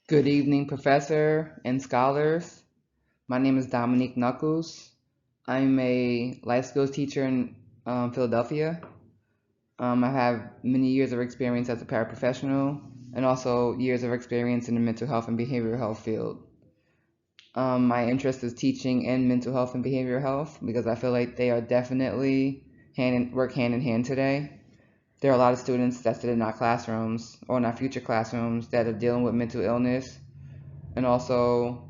Good evening, Professor and scholars. My name is Dominique Knuckles. I'm a life skills teacher in Philadelphia. I have many years of experience as a paraprofessional and also years of experience in the mental health and behavioral health field. My interest is teaching in mental health and behavioral health because I feel like they are definitely work hand in hand today. There are a lot of students that sit in our classrooms or in our future classrooms that are dealing with mental illness and also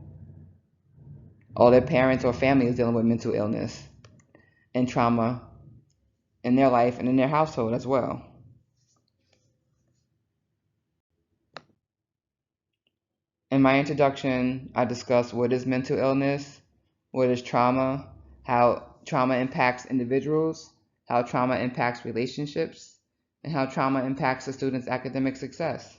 all their parents or family is dealing with mental illness and trauma in their life and in their household as well. In my introduction, I discussed what is mental illness, what is trauma, how trauma impacts individuals, how trauma impacts relationships, and how trauma impacts a student's academic success.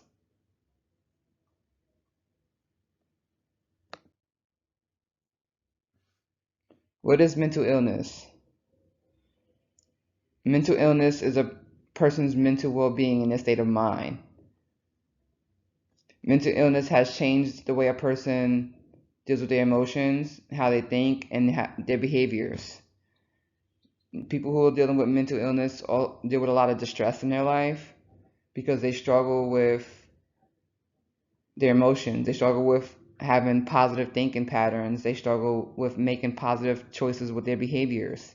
What is mental illness? Mental illness is a person's mental well-being and their state of mind. Mental illness has changed the way a person deals with their emotions, how they think, and their behaviors. People who are dealing with mental illness deal with a lot of distress in their life because they struggle with their emotions. They struggle with having positive thinking patterns. They struggle with making positive choices with their behaviors.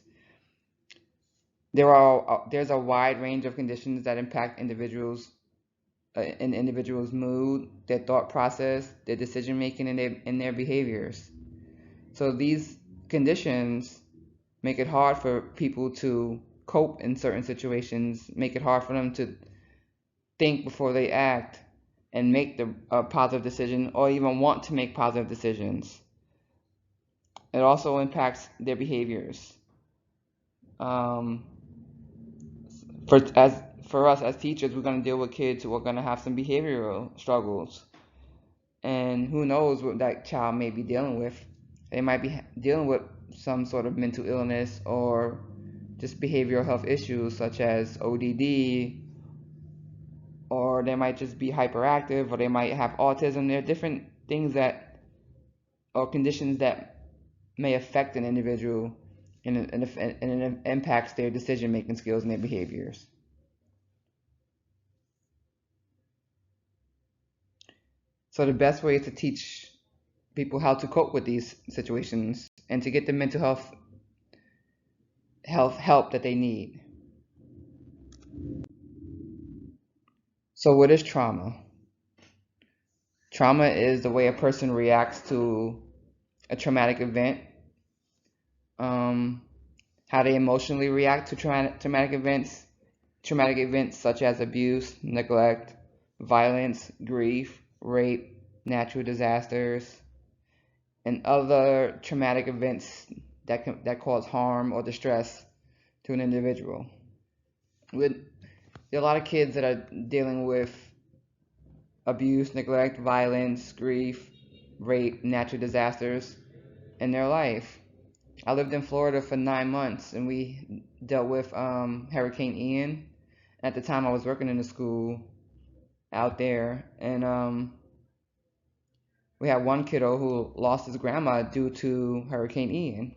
There's a wide range of conditions that impact an individual's mood, their thought process, their decision making, and their behaviors. So these conditions make it hard for people to cope in certain situations, make it hard for them to think before they act and make the positive decision or even want to make positive decisions. It also impacts their behaviors. Um, for as for us as teachers, we're going to deal with kids who are going to have some behavioral struggles, and who knows what that child may be dealing with. They might be dealing with some sort of mental illness or just behavioral health issues such as ODD, or they might just be hyperactive, or they might have autism. There are different things that or conditions that may affect an individual and it impacts their decision making skills and their behaviors. So the best way is to teach people how to cope with these situations and to get the mental health help that they need. So what is trauma? Trauma is the way a person reacts to a traumatic event, um, how they emotionally react to traumatic events such as abuse, neglect, violence, grief, rape, natural disasters, and other traumatic events that cause harm or distress to an individual. With There are a lot of kids that are dealing with abuse, neglect, violence, grief, rape, natural disasters in their life. I lived in Florida for 9 months and we dealt with Hurricane Ian. At the time, I was working in a school out there, and we had one kiddo who lost his grandma due to Hurricane Ian.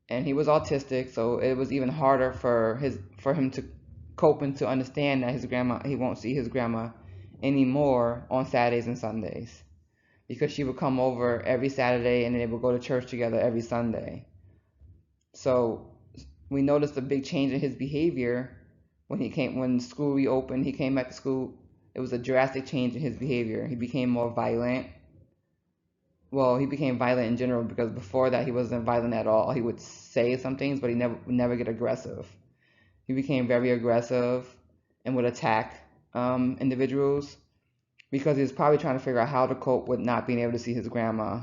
And he was autistic, so it was even harder for him to cope and to understand that he won't see his grandma anymore on Saturdays and Sundays because she would come over every Saturday and then they would go to church together every Sunday. So we noticed a big change in his behavior when school reopened. He came back to school. It was a drastic change in his behavior. He became more violent. Well, he became violent in general because before that he wasn't violent at all. He would say some things, but he never get aggressive. He became very aggressive and would attack individuals because he was probably trying to figure out how to cope with not being able to see his grandma.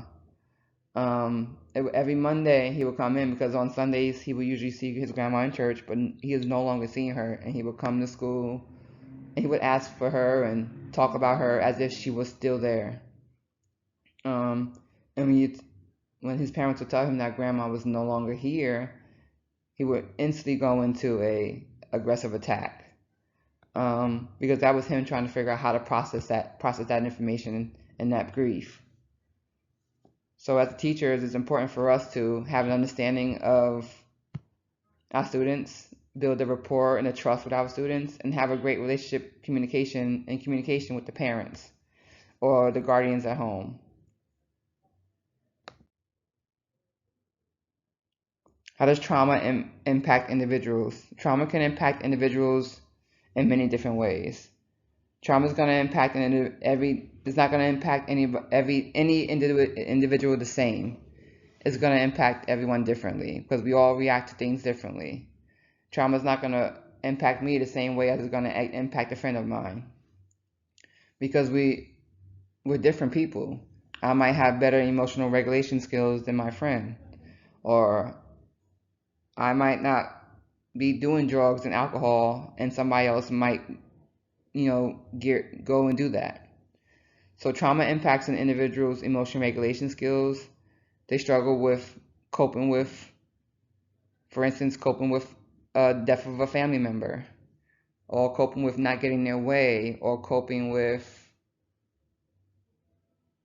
Every Monday he would come in because on Sundays he would usually see his grandma in church, but he is no longer seeing her, and he would come to school and he would ask for her and talk about her as if she was still there. Um, and when his parents would tell him that grandma was no longer here, he would instantly go into a aggressive attack because that was him trying to figure out how to process that information and that grief. So as teachers, it's important for us to have an understanding of our students, build a rapport and a trust with our students, and have a great relationship communication with the parents or the guardians at home. How does trauma impact individuals? Trauma can impact individuals in many different ways. Trauma is going to impact it's not going to impact any individual the same. It's going to impact everyone differently because we all react to things differently. Trauma is not going to impact me the same way as it's going to impact a friend of mine because we're different people. I might have better emotional regulation skills than my friend, or I might not be doing drugs and alcohol, and somebody else might, go and do that. So trauma impacts an individual's emotion regulation skills. They struggle with coping with, for instance, coping with death of a family member, or coping with not getting their way, or coping with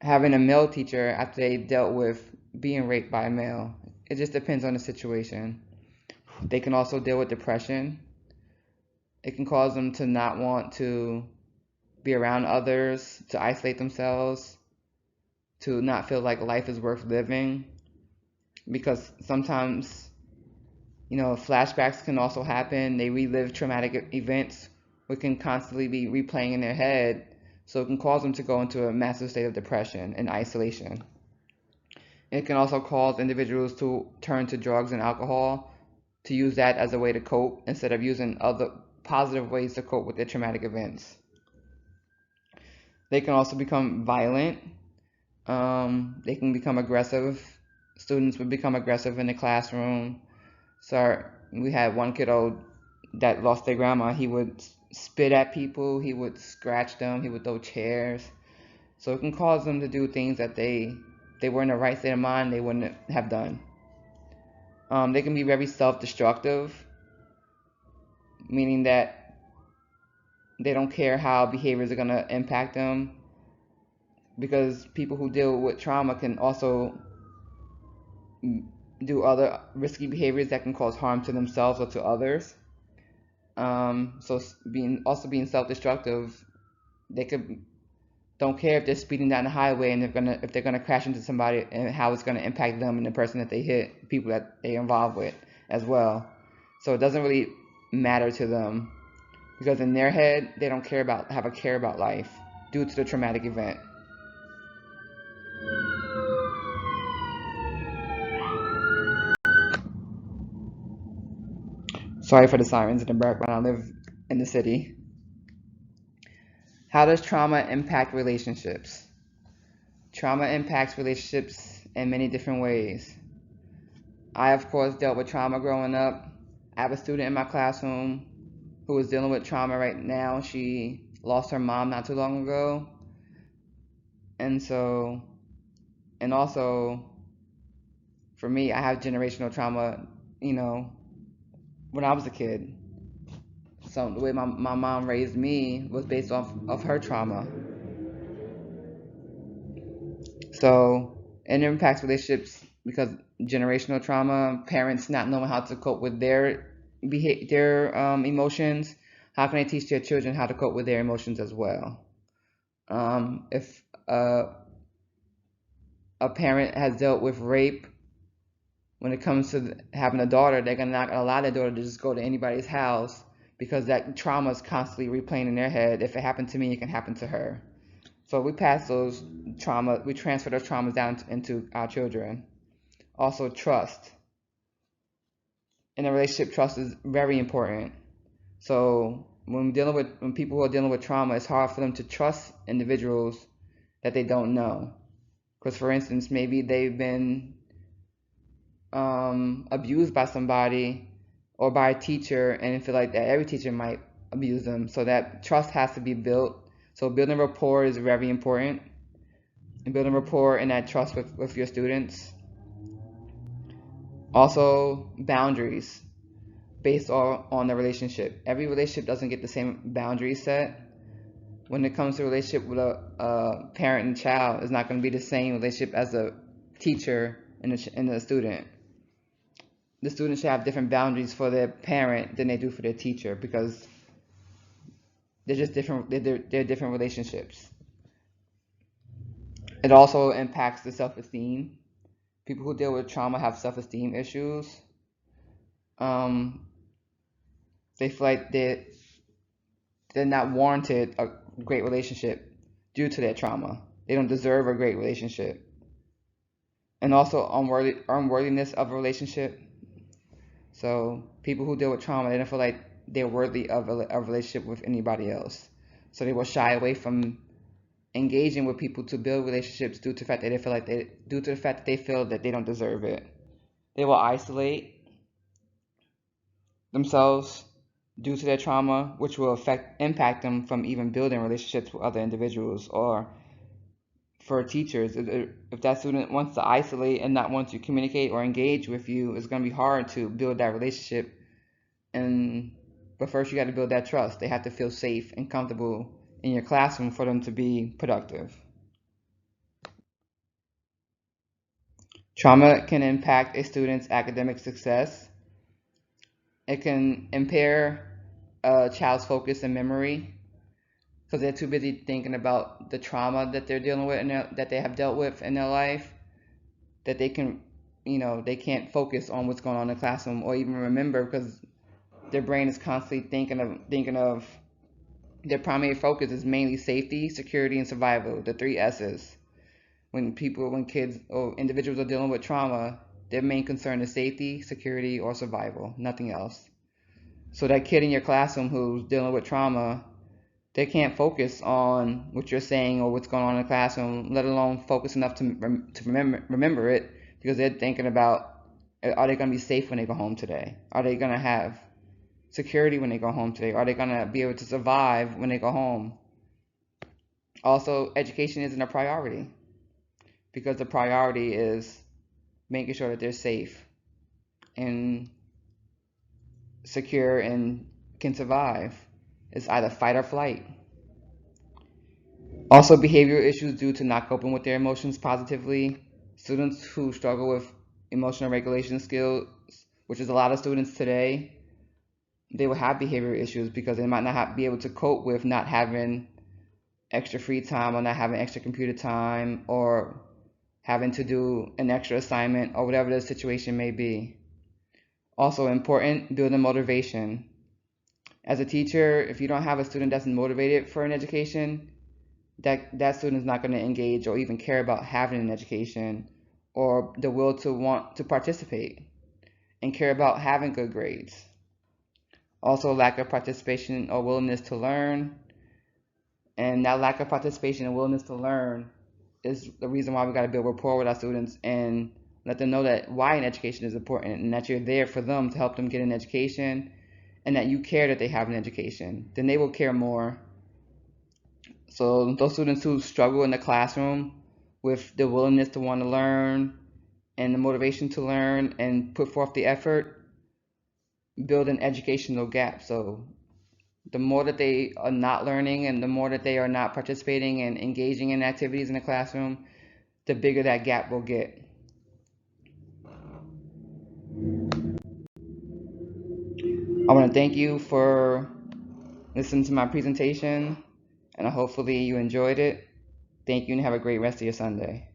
having a male teacher after they dealt with being raped by a male. It just depends on the situation. They can also deal with depression. It can cause them to not want to be around others, to isolate themselves, to not feel like life is worth living. Because sometimes, flashbacks can also happen. They relive traumatic events, which can constantly be replaying in their head. So it can cause them to go into a massive state of depression and isolation. It can also cause individuals to turn to drugs and alcohol, to use that as a way to cope instead of using other positive ways to cope with their traumatic events. They can also become violent. They can become aggressive. Students would become aggressive in the classroom. So we had one kiddo that lost their grandma. He would spit at people. He would scratch them. He would throw chairs. So it can cause them to do things that they were in the right state of mind they wouldn't have done. They can be very self-destructive, meaning that they don't care how behaviors are going to impact them, because people who deal with trauma can also do other risky behaviors that can cause harm to themselves or to others. So being self-destructive, they don't care if they're speeding down the highway and if they're gonna crash into somebody and how it's gonna impact them and the person that they hit, people that they're involved with as well. So it doesn't really matter to them because in their head they don't have a care about life due to the traumatic event. Sorry for the sirens in the background. I live in the city. How does trauma impact relationships? Trauma impacts relationships in many different ways. I, of course, dealt with trauma growing up. I have a student in my classroom who is dealing with trauma right now. She lost her mom not too long ago. And also, for me, I have generational trauma, when I was a kid. So the way my mom raised me was based off of her trauma. So it impacts relationships because generational trauma, parents not knowing how to cope with their emotions. How can they teach their children how to cope with their emotions as well? If a parent has dealt with rape, when it comes to having a daughter, they're not gonna allow their daughter to just go to anybody's house because that trauma is constantly replaying in their head. If it happened to me, it can happen to her. So we transfer those traumas down into our children. Also, trust. In a relationship, trust is very important. So when people who are dealing with trauma, it's hard for them to trust individuals that they don't know. Because, for instance, maybe they've been abused by somebody or by a teacher, and feel like that every teacher might abuse them. So that trust has to be built. So building rapport is very important. And building rapport and that trust with your students. Also, boundaries based on the relationship. Every relationship doesn't get the same boundary set. when it comes to relationship with a parent and child, it's not going to be the same relationship as a teacher and a student. The student should have different boundaries for their parent than they do for their teacher, because they're just different. They're different relationships. It also impacts the self-esteem. People who deal with trauma have self-esteem issues. Um, they feel like they're not warranted a great relationship due to their trauma. They don't deserve a great relationship. And also unworthiness of a relationship. So people who deal with trauma, they don't feel like they're worthy of a relationship with anybody else. So they will shy away from engaging with people to build relationships due to the fact that they feel that they don't deserve it. They will isolate themselves due to their trauma, which will impact them from even building relationships with other individuals. Or for teachers, if that student wants to isolate and not want to communicate or engage with you, it's going to be hard to build that relationship. But first you got to build that trust. They have to feel safe and comfortable in your classroom for them to be productive. Trauma can impact a student's academic success. It can impair a child's focus and memory, because they're too busy thinking about the trauma that they're dealing with and that they have dealt with in their life, that they can't focus on what's going on in the classroom or even remember, because their brain is constantly thinking of their primary focus is mainly safety, security, and survival, the three S's. When kids or individuals are dealing with trauma, their main concern is safety, security, or survival, nothing else. So that kid in your classroom who's dealing with trauma, they can't focus on what you're saying or what's going on in the classroom, let alone focus enough to remember it, because they're thinking about, are they going to be safe when they go home today? Are they going to have security when they go home today? Are they going to be able to survive when they go home? Also, education isn't a priority, because the priority is making sure that they're safe and secure and can survive. It's either fight or flight. Also, behavioral issues due to not coping with their emotions positively. Students who struggle with emotional regulation skills, which is a lot of students today, they will have behavioral issues because they might not be able to cope with not having extra free time or not having extra computer time or having to do an extra assignment or whatever the situation may be. Also important, building motivation. As a teacher, if you don't have a student that's motivated for an education, that student is not going to engage or even care about having an education or the will to want to participate and care about having good grades. Also, lack of participation or willingness to learn. And that lack of participation and willingness to learn is the reason why we got to build rapport with our students and let them know that why an education is important and that you're there for them to help them get an education and that you care that they have an education. Then they will care more. So those students who struggle in the classroom with the willingness to want to learn and the motivation to learn and put forth the effort, build an educational gap. So the more that they are not learning and the more that they are not participating and engaging in activities in the classroom, the bigger that gap will get. I want to thank you for listening to my presentation, and hopefully you enjoyed it. Thank you and have a great rest of your Sunday.